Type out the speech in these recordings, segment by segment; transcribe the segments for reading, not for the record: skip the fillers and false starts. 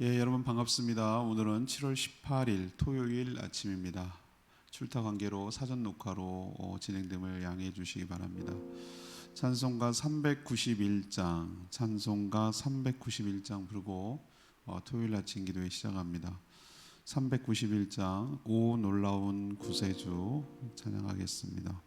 여러분 반갑습니다. 오늘은 7월 18일 토요일 아침입니다. 출타 관계로 사전 녹화로 진행됨을 양해해 주시기 바랍니다. 찬송가 391장 부르고 토요일 아침 기도회 시작합니다. 391장 오 놀라운 구세주 찬양하겠습니다.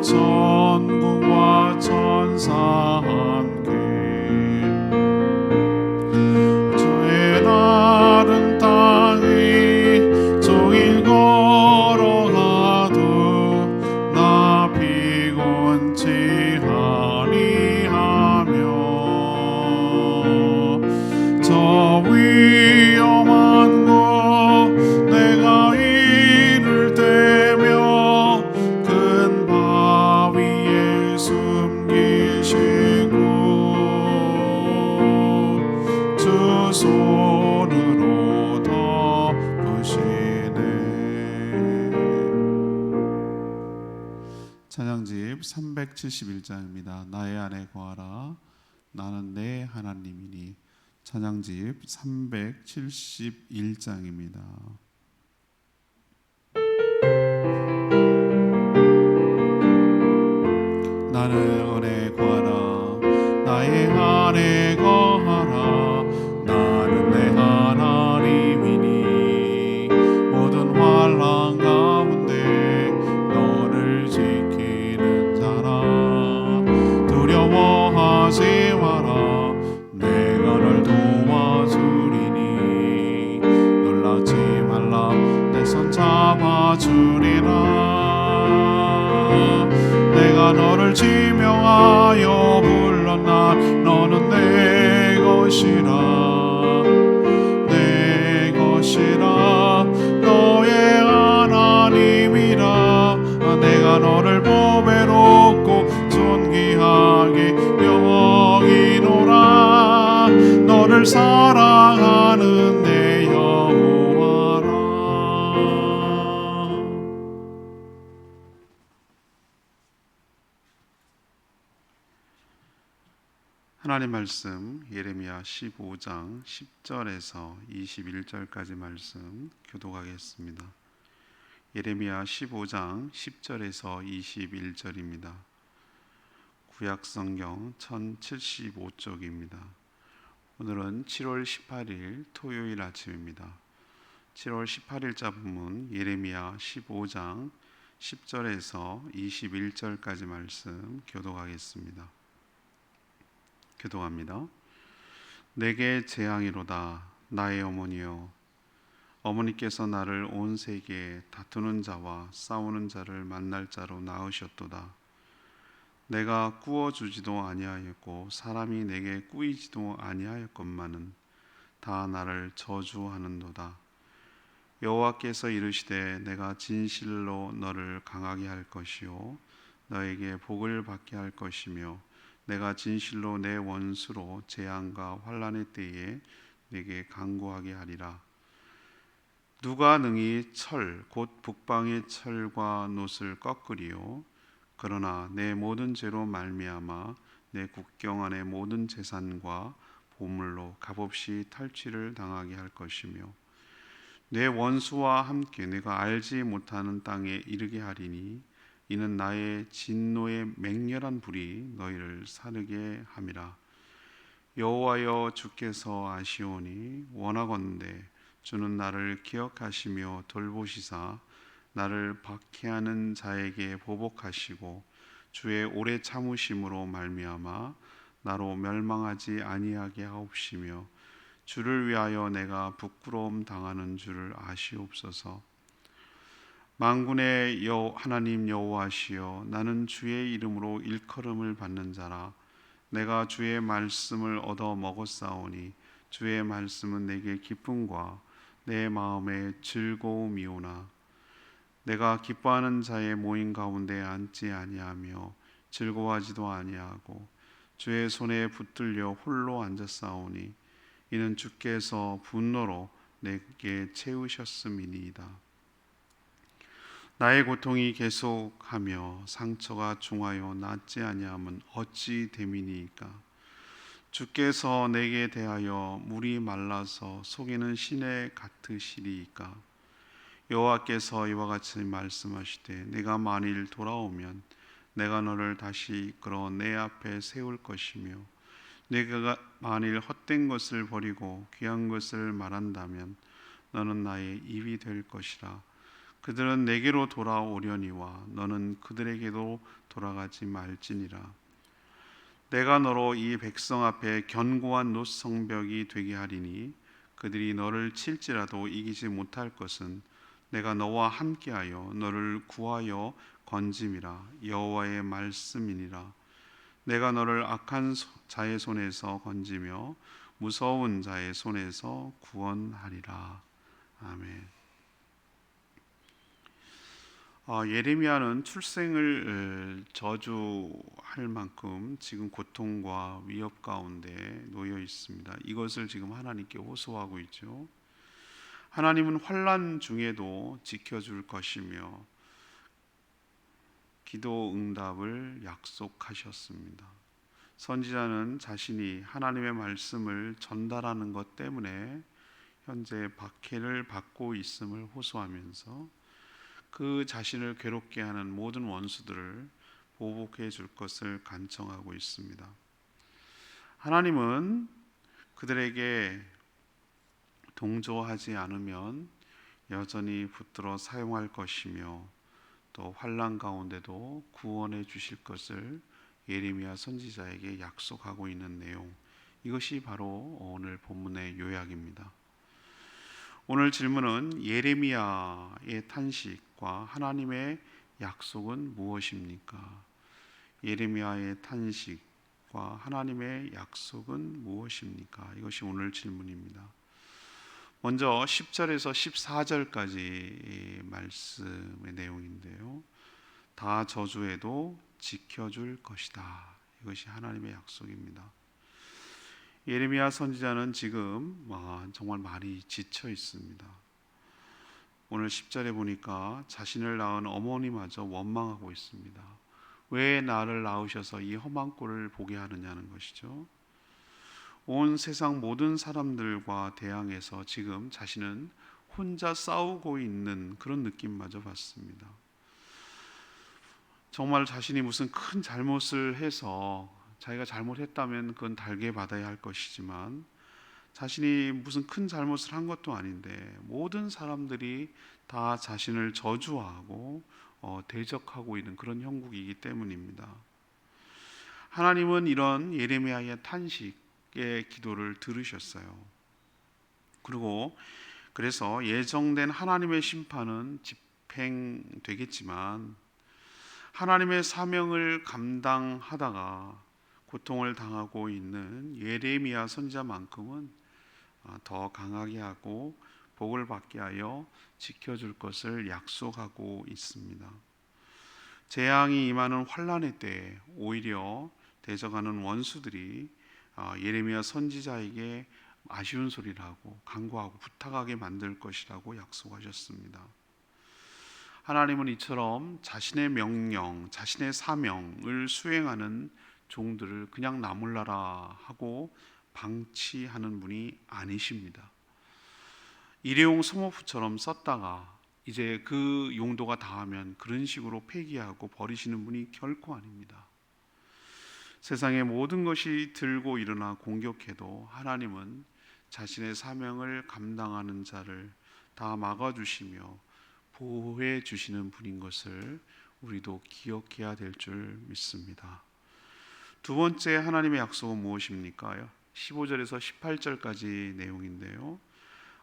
저 찬양집 371장입니다. 나의 안에 거하라 나는 내 하나님이니. 찬양집 371장입니다. 나는 안에 거하라 나의 안에 거하라 나는 내 하나님이니. 모든 환난 가운데 너를 지키는 자라. 두려워하지 마라 내가 널 도와주리니. 놀라지 말라 내 손 잡아주리라. 내가 너를 지명하여 불렀나 너는 내 것이라. 내 것이라 너의 하나님이라. 내가 너를 보배롭고 존귀하게 여기노라. 너를 사랑하는 내 여호와라. 하나님 말씀 예레미야 15장 10절에서 21절까지 말씀 교독하겠습니다. 예레미야 15장 10절에서 21절입니다. 구약성경 1075쪽입니다. 오늘은 7월 18일 토요일 아침입니다. 7월 18일자 본문 예레미야 15장 10절에서 21절까지 말씀 교독하겠습니다. 교독합니다. 내게 재앙이로다 나의 어머니여. 어머니께서 나를 온 세계에 다투는 자와 싸우는 자를 만날 자로 낳으셨도다. 내가 꾸어주지도 아니하였고 사람이 내게 꾸이지도 아니하였건만은 다 나를 저주하는도다. 여호와께서 이르시되 내가 진실로 너를 강하게 할 것이요 너에게 복을 받게 할 것이며 내가 진실로 내 원수로 재앙과 환난의 때에 내게 강구하게 하리라. 누가 능히 철 곧 북방의 철과 놋을 꺾으리요. 그러나 내 모든 죄로 말미암아 내 국경 안의 모든 재산과 보물로 값없이 탈취를 당하게 할 것이며 내 원수와 함께 내가 알지 못하는 땅에 이르게 하리니 이는 나의 진노의 맹렬한 불이 너희를 사르게 함이라. 여호와여 주께서 아시오니 원하건대 주는 나를 기억하시며 돌보시사 나를 박해하는 자에게 보복하시고 주의 오래 참으심으로 말미암아 나로 멸망하지 아니하게 하옵시며 주를 위하여 내가 부끄러움 당하는 줄을 아시옵소서. 만군의 하나님 여호와시여 나는 주의 이름으로 일컬음을 받는 자라. 내가 주의 말씀을 얻어 먹었사오니 주의 말씀은 내게 기쁨과 내 마음의 즐거움이오나. 내가 기뻐하는 자의 모임 가운데 앉지 아니하며 즐거워하지도 아니하고 주의 손에 붙들려 홀로 앉았사오니 이는 주께서 분노로 내게 채우셨음이니이다. 나의 고통이 계속하며 상처가 중하여 낫지 아니함은 어찌 됨이니이까. 주께서 내게 대하여 물이 말라서 속에는 시내 같으시리이까. 여호와께서 이와 같이 말씀하시되 내가 만일 돌아오면 내가 너를 다시 이끌어 내 앞에 세울 것이며 내가 만일 헛된 것을 버리고 귀한 것을 말한다면 너는 나의 입이 될 것이라. 그들은 내게로 돌아오려니와 너는 그들에게도 돌아가지 말지니라. 내가 너로 이 백성 앞에 견고한 놋성벽이 되게 하리니 그들이 너를 칠지라도 이기지 못할 것은 내가 너와 함께하여 너를 구하여 건짐이라. 여호와의 말씀이니라. 내가 너를 악한 자의 손에서 건지며 무서운 자의 손에서 구원하리라. 아멘. 예레미야는 출생을 저주할 만큼 지금 고통과 위협 가운데 놓여 있습니다. 이것을 지금 하나님께 호소하고 있죠. 하나님은 환난 중에도 지켜줄 것이며 기도 응답을 약속하셨습니다. 선지자는 자신이 하나님의 말씀을 전달하는 것 때문에 현재 박해를 받고 있음을 호소하면서 그 자신을 괴롭게 하는 모든 원수들을 보복해 줄 것을 간청하고 있습니다. 하나님은 그들에게 동조하지 않으면 여전히 붙들어 사용할 것이며 또 환난 가운데도 구원해 주실 것을 예레미야 선지자에게 약속하고 있는 내용, 이것이 바로 오늘 본문의 요약입니다. 오늘 질문은 예레미야의 탄식과 하나님의 약속은 무엇입니까? 예레미야의 탄식과 하나님의 약속은 무엇입니까? 이것이 오늘 질문입니다. 먼저 10절에서 14절까지 말씀의 내용인데요. 다 저주해도 지켜줄 것이다. 이것이 하나님의 약속입니다. 예레미야 선지자는 지금 정말 많이 지쳐 있습니다. 오늘 10절에 보니까 자신을 낳은 어머니마저 원망하고 있습니다. 왜 나를 낳으셔서 이 험한 꼴을 보게 하느냐는 것이죠. 온 세상 모든 사람들과 대항해서 지금 자신은 혼자 싸우고 있는 그런 느낌마저 받습니다. 정말 자신이 무슨 큰 잘못을 해서 자기가 잘못했다면 그건 달게 받아야 할 것이지만 자신이 무슨 큰 잘못을 한 것도 아닌데 모든 사람들이 다 자신을 저주하고 대적하고 있는 그런 형국이기 때문입니다. 하나님은 이런 예레미야의 탄식의 기도를 들으셨어요. 그래서 예정된 하나님의 심판은 집행되겠지만 하나님의 사명을 감당하다가 고통을 당하고 있는 예레미야 선지자만큼은 더 강하게 하고 복을 받게 하여 지켜줄 것을 약속하고 있습니다. 재앙이 임하는 환난의 때에 오히려 대적하는 원수들이 예레미야 선지자에게 아쉬운 소리를 하고 간구하고 부탁하게 만들 것이라고 약속하셨습니다. 하나님은 이처럼 자신의 명령, 자신의 사명을 수행하는 종들을 그냥 나몰라라 하고 방치하는 분이 아니십니다. 일회용 소모품처럼 썼다가 이제 그 용도가 다하면 그런 식으로 폐기하고 버리시는 분이 결코 아닙니다. 세상의 모든 것이 들고 일어나 공격해도 하나님은 자신의 사명을 감당하는 자를 다 막아주시며 보호해 주시는 분인 것을 우리도 기억해야 될 줄 믿습니다. 두 번째 하나님의 약속은 무엇입니까? 15절에서 18절까지 내용인데요.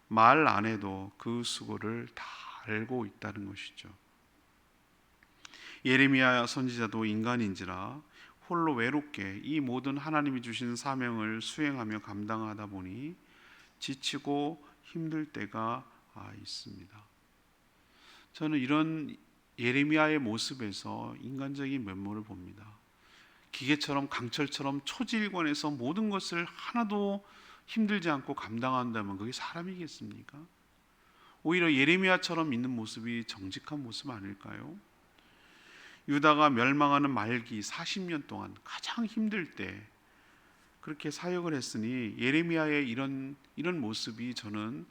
말 안 해도 그 수고를 다 알고 있다는 것이죠. 예레미야 선지자도 인간인지라 홀로 외롭게 이 모든 하나님이 주신 사명을 수행하며 감당하다 보니 지치고 힘들 때가 있습니다. 저는 이런 예레미야의 모습에서 인간적인 면모를 봅니다. 기계처럼 강철처럼 초지일관에서 모든 것을 하나도 힘들지 않고 감당한다면 그게 사람이겠습니까? 오히려 예레미야처럼 있는 모습이 정직한 모습 아닐까요? 유다가 멸망하는 말기 40년 동안 가장 힘들 때 그렇게 사역을 했으니 예레미야의 이런 모습이 저는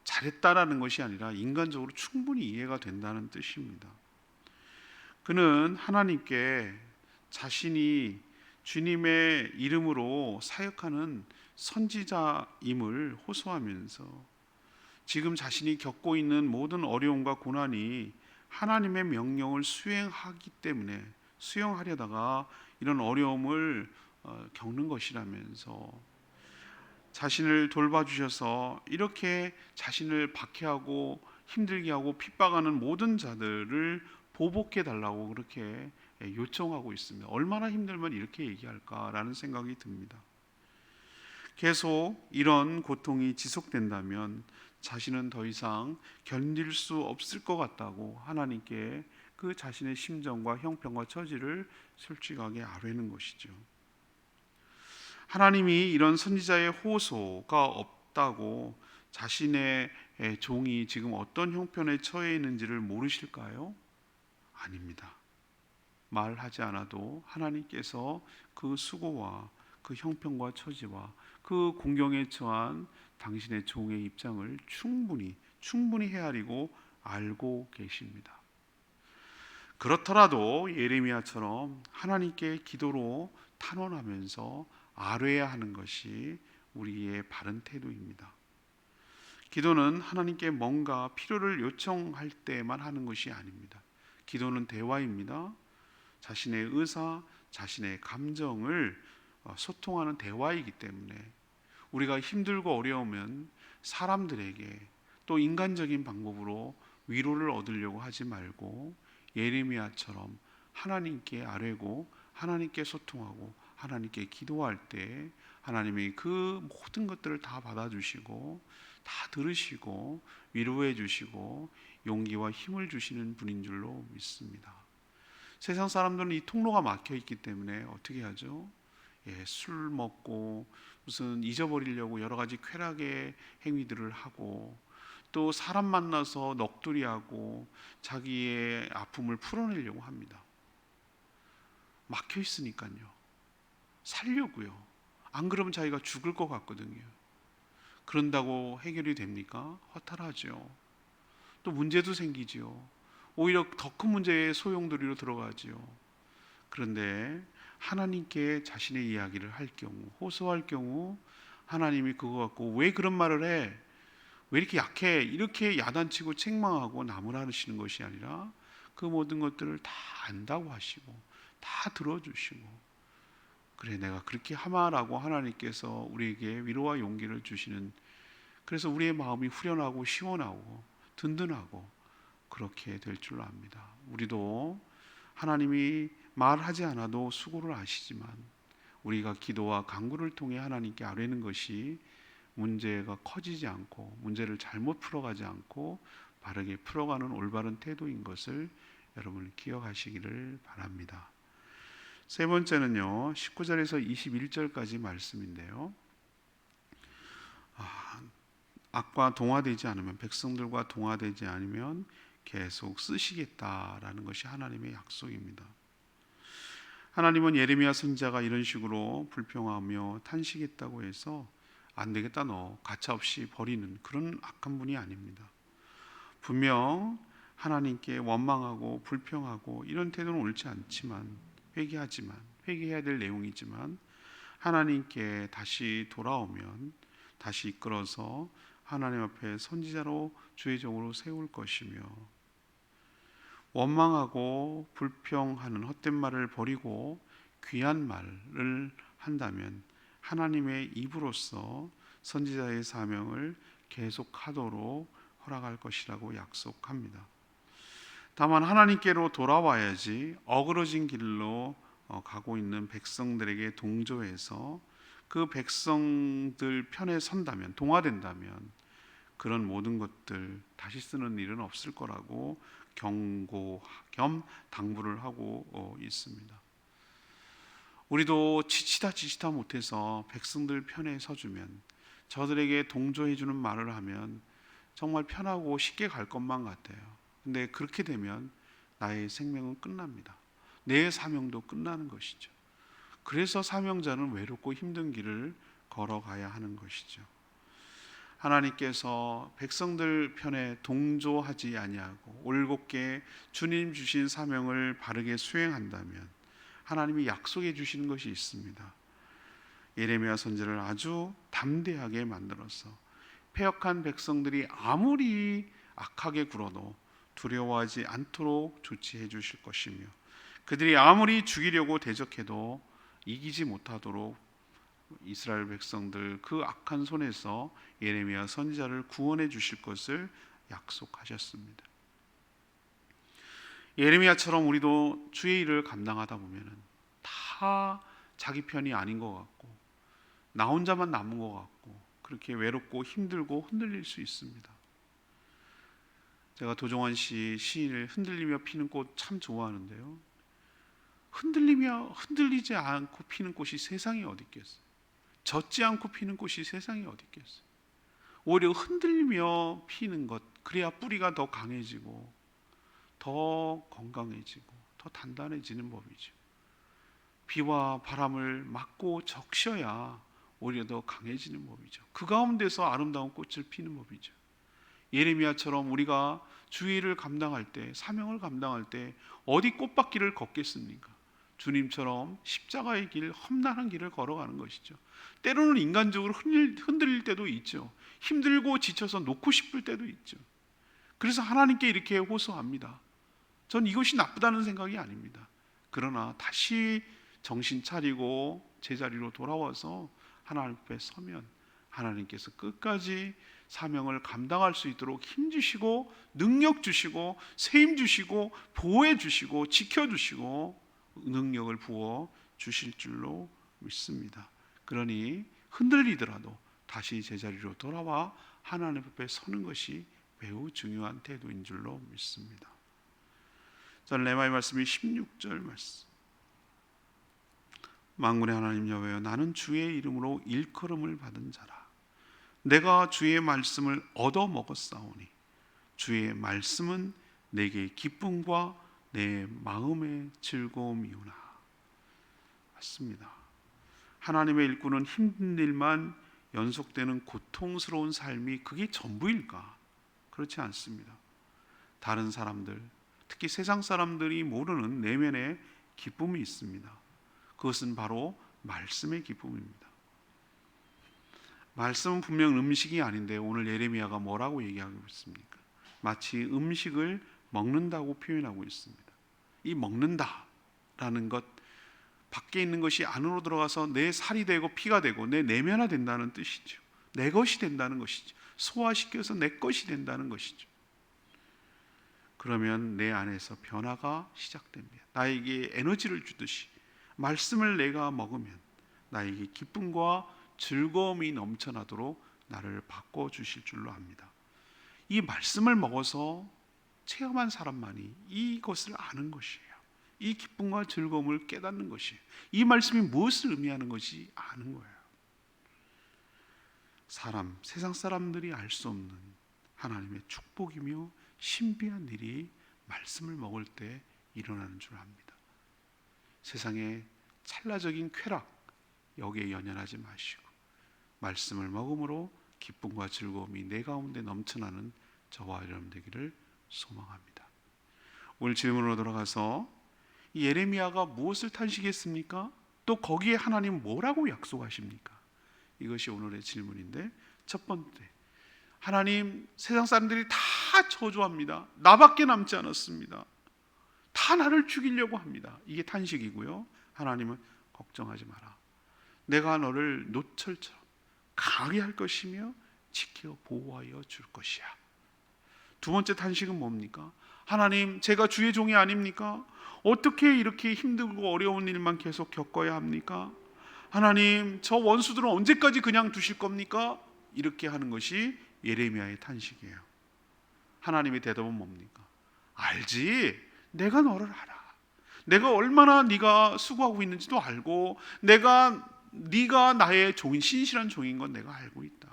잘했다라는 것이 아니라 인간적으로 충분히 이해가 된다는 뜻입니다. 그는 하나님께 자신이 주님의 이름으로 사역하는 선지자임을 호소하면서 지금 자신이 겪고 있는 모든 어려움과 고난이 하나님의 명령을 수행하기 때문에 수행하려다가 이런 어려움을 겪는 것이라면서 자신을 돌봐주셔서 이렇게 자신을 박해하고 힘들게 하고 핍박하는 모든 자들을 보복해 달라고 그렇게 요청하고 있습니다. 얼마나 힘들면 이렇게 얘기할까라는 생각이 듭니다. 계속 이런 고통이 지속된다면 자신은 더 이상 견딜 수 없을 것 같다고 하나님께 그 자신의 심정과 형편과 처지를 솔직하게 아뢰는 것이죠. 하나님이 이런 선지자의 호소가 없다고 자신의 종이 지금 어떤 형편에 처해 있는지를 모르실까요? 아닙니다. 말하지 않아도 하나님께서 그 수고와 그 형편과 처지와 그 공경에 처한 당신의 종의 입장을 충분히 헤아리고 알고 계십니다. 그렇더라도 예레미야처럼 하나님께 기도로 탄원하면서 아뢰야 하는 것이 우리의 바른 태도입니다. 기도는 하나님께 뭔가 필요를 요청할 때만 하는 것이 아닙니다. 기도는 대화입니다. 자신의 의사, 자신의 감정을 소통하는 대화이기 때문에 우리가 힘들고 어려우면 사람들에게 또 인간적인 방법으로 위로를 얻으려고 하지 말고 예레미야처럼 하나님께 아뢰고 하나님께 소통하고 하나님께 기도할 때 하나님이 그 모든 것들을 다 받아주시고 다 들으시고 위로해 주시고 용기와 힘을 주시는 분인 줄로 믿습니다. 세상 사람들은 이 통로가 막혀 있기 때문에 어떻게 하죠? 술 먹고 무슨 잊어버리려고 여러 가지 쾌락의 행위들을 하고 또 사람 만나서 넋두리하고 자기의 아픔을 풀어내려고 합니다. 막혀 있으니까요. 살려고요. 안 그러면 자기가 죽을 것 같거든요. 그런다고 해결이 됩니까? 허탈하죠. 또 문제도 생기지요. 오히려 더 큰 문제의 소용돌이로 들어가지요. 그런데 하나님께 자신의 이야기를 할 경우, 호소할 경우 하나님이 그거 갖고 왜 그런 말을 해? 왜 이렇게 약해? 이렇게 야단치고 책망하고 나무라시는 것이 아니라 그 모든 것들을 다 안다고 하시고 다 들어주시고 그래 내가 그렇게 하마라고 하나님께서 우리에게 위로와 용기를 주시는 그래서 우리의 마음이 후련하고 시원하고 든든하고 그렇게 될 줄 압니다. 우리도 하나님이 말하지 않아도 수고를 아시지만 우리가 기도와 간구를 통해 하나님께 아뢰는 것이 문제가 커지지 않고 문제를 잘못 풀어가지 않고 바르게 풀어가는 올바른 태도인 것을 여러분 기억하시기를 바랍니다. 세 번째는요 19절에서 21절까지 말씀인데요 악과 동화되지 않으면 백성들과 동화되지 않으면 계속 쓰시겠다라는 것이 하나님의 약속입니다. 하나님은 예레미야 선지자가 이런 식으로 불평하며 탄식했다고 해서 안 되겠다 너 가차없이 버리는 그런 악한 분이 아닙니다. 분명 하나님께 원망하고 불평하고 이런 태도는 옳지 않지만 회개해야 될 내용이지만 하나님께 다시 돌아오면 다시 이끌어서 하나님 앞에 선지자로 주의 종으로 세울 것이며 원망하고 불평하는 헛된 말을 버리고 귀한 말을 한다면 하나님의 입으로서 선지자의 사명을 계속하도록 허락할 것이라고 약속합니다. 다만 하나님께로 돌아와야지 어그러진 길로 가고 있는 백성들에게 동조해서 그 백성들 편에 선다면 동화된다면 그런 모든 것들 다시 쓰는 일은 없을 거라고 경고 겸 당부를 하고 있습니다. 우리도 지치다 못해서 백성들 편에 서주면 저들에게 동조해주는 말을 하면 정말 편하고 쉽게 갈 것만 같아요. 근데 그렇게 되면 나의 생명은 끝납니다. 내 사명도 끝나는 것이죠. 그래서 사명자는 외롭고 힘든 길을 걸어가야 하는 것이죠. 하나님께서 백성들 편에 동조하지 아니하고 올곧게 주님 주신 사명을 바르게 수행한다면 하나님이 약속해 주시는 것이 있습니다. 예레미야 선지자를 아주 담대하게 만들어서 패역한 백성들이 아무리 악하게 굴어도 두려워하지 않도록 조치해 주실 것이며 그들이 아무리 죽이려고 대적해도 이기지 못하도록 이스라엘 백성들 그 악한 손에서 예레미야 선지자를 구원해 주실 것을 약속하셨습니다. 예레미야처럼 우리도 주의 일을 감당하다 보면 다 자기 편이 아닌 것 같고 나 혼자만 남은 것 같고 그렇게 외롭고 힘들고 흔들릴 수 있습니다. 제가 도종환 씨 시인을 흔들리며 피는 꽃 참 좋아하는데요. 흔들리지 않고 피는 꽃이 세상에 어디 있겠어요. 젖지 않고 피는 꽃이 세상에 어디 있겠어요. 오히려 흔들리며 피는 것 그래야 뿌리가 더 강해지고 더 건강해지고 더 더 단단해지는 법이죠. 비와 바람을 맞고 적셔야 오히려 더 강해지는 법이죠. 그 가운데서 아름다운 꽃을 피는 법이죠. 예레미야처럼 우리가 주의를 감당할 때, 사명을 감당할 때 어디 꽃밭길을 걷겠습니까? 주님처럼 십자가의 길, 험난한 길을 걸어가는 것이죠. 때로는 인간적으로 흔들릴 때도 있죠. 힘들고 지쳐서 놓고 싶을 때도 있죠. 그래서 하나님께 이렇게 호소합니다. 전 이것이 나쁘다는 생각이 아닙니다. 그러나 다시 정신 차리고 제자리로 돌아와서 하나님 앞에 서면 하나님께서 끝까지 사명을 감당할 수 있도록 힘 주시고 능력 주시고 세임 주시고 보호해 주시고 지켜 주시고 능력을 부어 주실 줄로 믿습니다. 그러니 흔들리더라도 다시 제자리로 돌아와 하나님 앞에 서는 것이 매우 중요한 태도인 줄로 믿습니다. 저는 레마의 말씀이 16절 말씀. 만군의 하나님 여호와여, 나는 주의 이름으로 일컬음을 받은 자라. 내가 주의 말씀을 얻어 먹었사오니 주의 말씀은 내게 기쁨과 내 마음의 즐거움이오나. 맞습니다. 하나님의 일꾼은 힘든 일만 연속되는 고통스러운 삶이 그게 전부일까? 그렇지 않습니다. 다른 사람들, 특히 세상 사람들이 모르는 내면의 기쁨이 있습니다. 그것은 바로 말씀의 기쁨입니다. 말씀은 분명 음식이 아닌데 오늘 예레미야가 뭐라고 얘기하고 있습니까? 마치 음식을 먹는다고 표현하고 있습니다. 이 먹는다라는 것, 밖에 있는 것이 안으로 들어가서 내 살이 되고 피가 되고 내 내면화 된다는 뜻이죠. 내 것이 된다는 것이죠. 소화시켜서 내 것이 된다는 것이죠. 그러면 내 안에서 변화가 시작됩니다. 나에게 에너지를 주듯이 말씀을 내가 먹으면 나에게 기쁨과 즐거움이 넘쳐나도록 나를 바꿔주실 줄로 압니다. 이 말씀을 먹어서 체험한 사람만이 이것을 아는 것이에요. 이 기쁨과 즐거움을 깨닫는 것이에요. 이 말씀이 무엇을 의미하는 것이 아는 거예요. 세상 사람들이 알 수 없는 하나님의 축복이며 신비한 일이 말씀을 먹을 때 일어나는 줄 압니다. 세상의 찰나적인 쾌락, 여기에 연연하지 마시고 말씀을 먹음으로 기쁨과 즐거움이 내 가운데 넘쳐나는 저와 여러분 되기를 소망합니다. 오늘 질문으로 돌아가서 이 예레미야가 무엇을 탄식했습니까? 또 거기에 하나님 뭐라고 약속하십니까? 이것이 오늘의 질문인데, 첫 번째, 하나님, 세상 사람들이 다 저주합니다. 나밖에 남지 않았습니다. 다 나를 죽이려고 합니다. 이게 탄식이고요. 하나님은 걱정하지 마라. 내가 너를 노철처럼 강하게 할 것이며 지켜 보호하여 줄 것이야. 두 번째 탄식은 뭡니까? 하나님, 제가 주의 종이 아닙니까? 어떻게 이렇게 힘들고 어려운 일만 계속 겪어야 합니까? 하나님, 저 원수들은 언제까지 그냥 두실 겁니까? 이렇게 하는 것이 예레미야의 탄식이에요. 하나님의 대답은 뭡니까? 알지, 내가 너를 알아. 내가 얼마나 네가 수고하고 있는지도 알고, 네가 나의 종인, 신실한 종인 건 내가 알고 있다.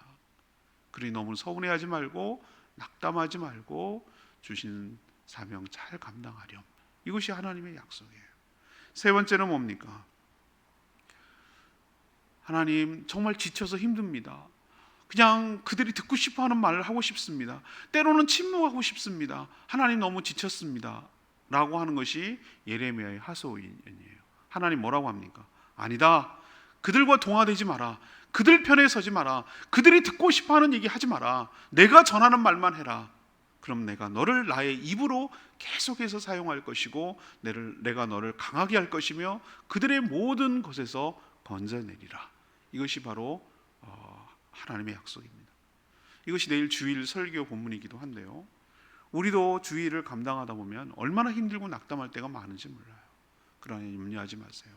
그러니 너무 서운해하지 말고 낙담하지 말고 주신 사명 잘 감당하렴. 이것이 하나님의 약속이에요. 세 번째는 뭡니까? 하나님, 정말 지쳐서 힘듭니다. 그냥 그들이 듣고 싶어하는 말을 하고 싶습니다. 때로는 침묵하고 싶습니다. 하나님, 너무 지쳤습니다 라고 하는 것이 예레미야의 하소연이에요. 하나님 뭐라고 합니까? 아니다, 그들과 동화되지 마라. 그들 편에 서지 마라. 그들이 듣고 싶어하는 얘기 하지 마라. 내가 전하는 말만 해라. 그럼 내가 너를 나의 입으로 계속해서 사용할 것이고 내가 너를 강하게 할 것이며 그들의 모든 것에서 건져내리라. 이것이 바로 하나님의 약속입니다. 이것이 내일 주일 설교 본문이기도 한데요, 우리도 주일을 감당하다 보면 얼마나 힘들고 낙담할 때가 많은지 몰라요. 그러니 염려하지 마세요.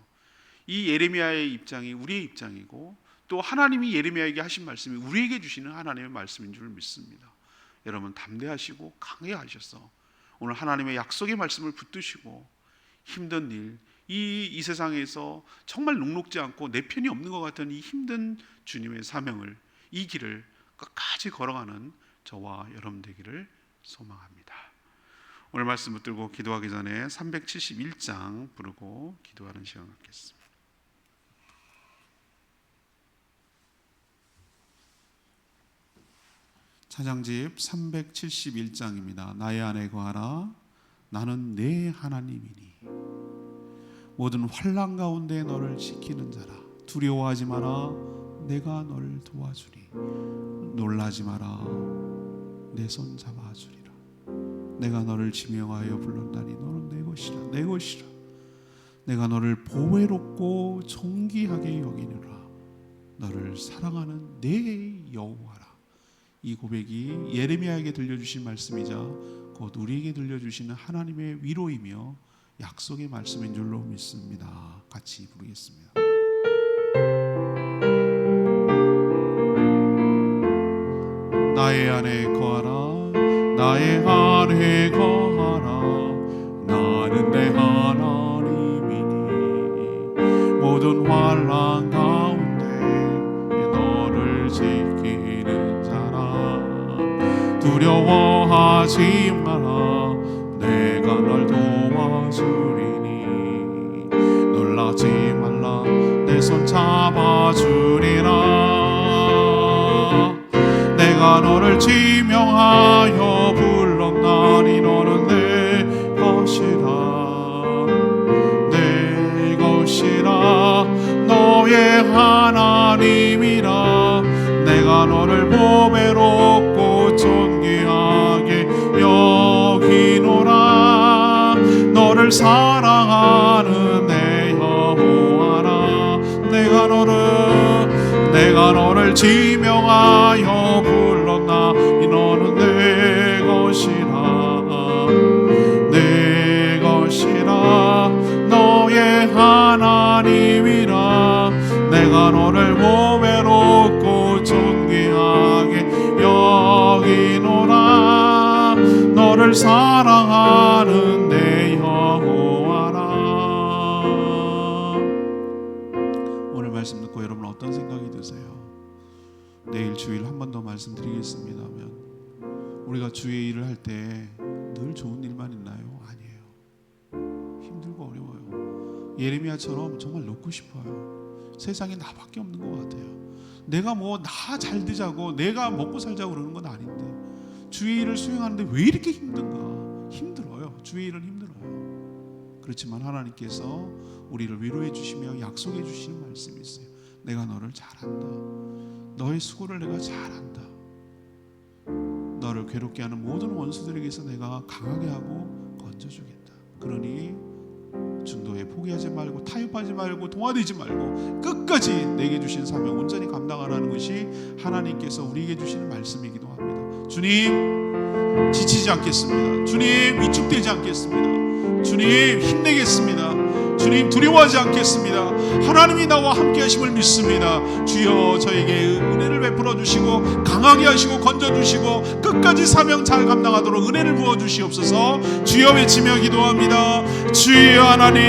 이 예레미야의 입장이 우리의 입장이고, 또 하나님이 예레미야에게 하신 말씀이 우리에게 주시는 하나님의 말씀인 줄 믿습니다. 여러분, 담대하시고 강하게 하셔서 오늘 하나님의 약속의 말씀을 붙드시고 힘든 일, 이 세상에서 정말 녹록지 않고 내 편이 없는 것 같은 이 힘든 주님의 사명을, 이 길을 끝까지 걸어가는 저와 여러분 되기를 소망합니다. 오늘 말씀 붙들고 기도하기 전에 371장 부르고 기도하는 시간 갖겠습니다. 찬양집 371장입니다. 나의 안에 거하라. 나는 내 하나님이니 모든 환난 가운데 너를 지키는 자라. 두려워하지 마라. 내가 너를 도와주리. 놀라지 마라. 내 손 잡아주리라. 내가 너를 지명하여 불렀나니 너는 내 것이라. 내 것이라. 내가 너를 보배롭고 존귀하게 여기느라. 너를 사랑하는 내 여호와라. 이 고백이 예레미야에게 들려주신 말씀이자 곧 우리에게 들려주시는 하나님의 위로이며 약속의 말씀인 줄로 믿습니다. 같이 부르겠습니다. 나의 안에 거하라. 나의 안에 거하라. 나는 내 하나님이니 모든 환난 가운데 너를 지키는 자라. 두려워하지 마라. 내가 널 도와주리니 놀라지 말라. 내 손 잡아주리라. 내가 너를 지명하여 불렀나니 너는 내 것이라. 내 것이라. 너의 하나님이라. 내가 너를 보배롭고 존귀하게 여기노라. 너를 사랑하는 내 여호와라. 내가 너를 지명하여 불렀나니 너는 내 것이라. 내 것이라. 너의 하나님이라. 내가 너를 보배롭고 존귀하게 여기노라. 너를 사랑하는 내 여호와라. 오늘 말씀 듣고 여러분 어떤 생각이 드세요? 내일 주일 한 번 더 말씀드리겠습니다면 우리가 주의 일을 할 때 늘 좋은 일만 있나요? 아니에요. 힘들고 어려워요. 예레미야처럼 정말 놓고 싶어요. 세상에 나밖에 없는 것 같아요. 내가 뭐 나 잘 되자고 내가 먹고 살자고 그러는 건 아닌데 주의 일을 수행하는데 왜 이렇게 힘든가? 힘들어요. 주의 일은 힘들어요. 그렇지만 하나님께서 우리를 위로해 주시며 약속해 주시는 말씀이 있어요. 내가 너를 잘한다. 너의 수고를 내가 잘한다. 너를 괴롭게 하는 모든 원수들에게서 내가 강하게 하고 건져주겠다. 그러니 중도에 포기하지 말고 타협하지 말고 동화되지 말고 끝까지 내게 주신 사명 온전히 감당하라는 것이 하나님께서 우리에게 주시는 말씀이기도 합니다. 주님 지치지 않겠습니다. 주님 위축되지 않겠습니다. 주님 힘내겠습니다. 주님 두려워하지 않겠습니다. 하나님이 나와 함께 하심을 믿습니다. 주여 저에게 은혜를 베풀어 주시고 강하게 하시고 건져 주시고 끝까지 사명 잘 감당하도록 은혜를 부어 주시옵소서. 주여 외치며 기도합니다. 주여 하나님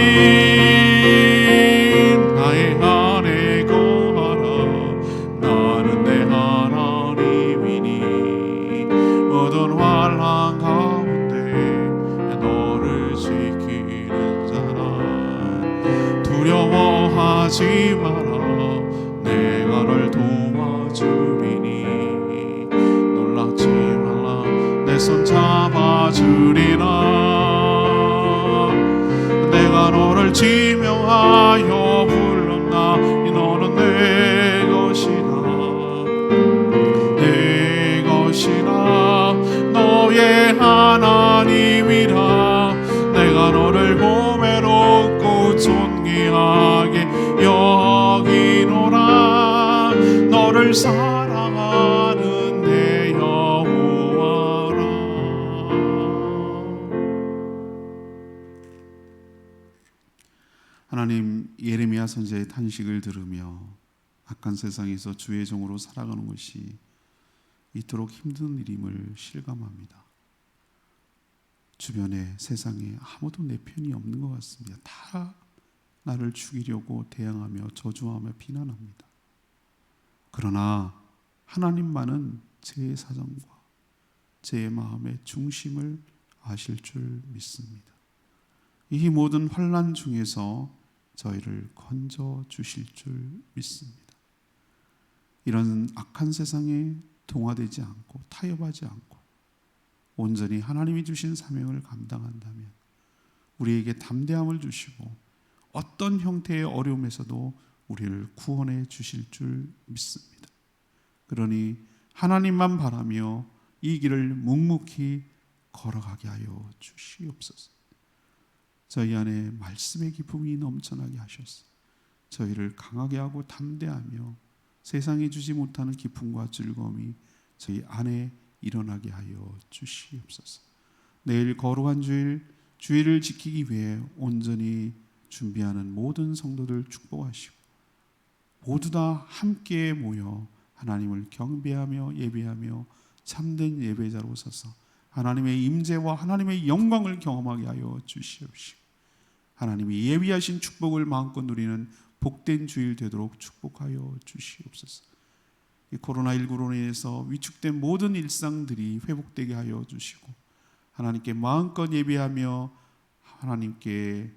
나의 안에 거하라. 나는 내 하나님이니 모든 환난 가운데 너를 지키는 자라. 두려워하지 마라. 내가 널 도와주리니 놀라지 말라. 내 손 잡아주리라. 내가 너를 지명하여 불렀나니 너는 내 것이라. 내 것이라. 너의 하나님이라. 내가 너를 보배롭고 존귀하게 여기노라. 너를 사랑하는 내 여호와라. 하나님, 예레미야 선지자의 탄식을 들으며 악한 세상에서 주의 종으로 살아가는 것이 이토록 힘든 일임을 실감합니다. 주변에 세상에 아무도 내 편이 없는 것 같습니다. 다 나를 죽이려고 대항하며 저주하며 비난합니다. 그러나 하나님만은 제 사정과 제 마음의 중심을 하실 줄 믿습니다. 이 모든 환난 중에서 저희를 건져 주실 줄 믿습니다. 이런 악한 세상에 동화되지 않고 타협하지 않고 온전히 하나님이 주신 사명을 감당한다면 우리에게 담대함을 주시고 어떤 형태의 어려움에서도 우리를 구원해 주실 줄 믿습니다. 그러니 하나님만 바라며 이 길을 묵묵히 걸어가게 하여 주시옵소서. 저희 안에 말씀의 기쁨이 넘쳐나게 하셔서 저희를 강하게 하고 담대하며 세상에 주지 못하는 기쁨과 즐거움이 저희 안에 일어나게 하여 주시옵소서. 내일 거룩한 주일을 지키기 위해 온전히 준비하는 모든 성도들 축복하시고 모두 다 함께 모여 하나님을 경배하며 예배하며 참된 예배자로 서서 하나님의 임재와 하나님의 영광을 경험하게 하여 주시옵시고 하나님이 예비하신 축복을 마음껏 누리는 복된 주일 되도록 축복하여 주시옵소서. 이 코로나19로 인해서 위축된 모든 일상들이 회복되게 하여 주시고 하나님께 마음껏 예배하며 하나님께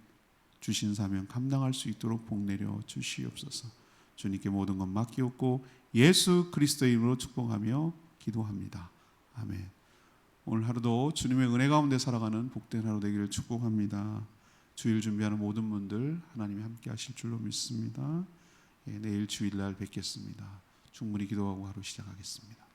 주신 사명 감당할 수 있도록 복내려 주시옵소서. 주님께 모든 것 맡기옵고 예수 그리스도의 이름으로 축복하며 기도합니다. 아멘. 오늘 하루도 주님의 은혜 가운데 살아가는 복된 하루 되기를 축복합니다. 주일 준비하는 모든 분들 하나님이 함께 하실 줄로 믿습니다. 내일 주일날 뵙겠습니다. 충분히 기도하고 하루 시작하겠습니다.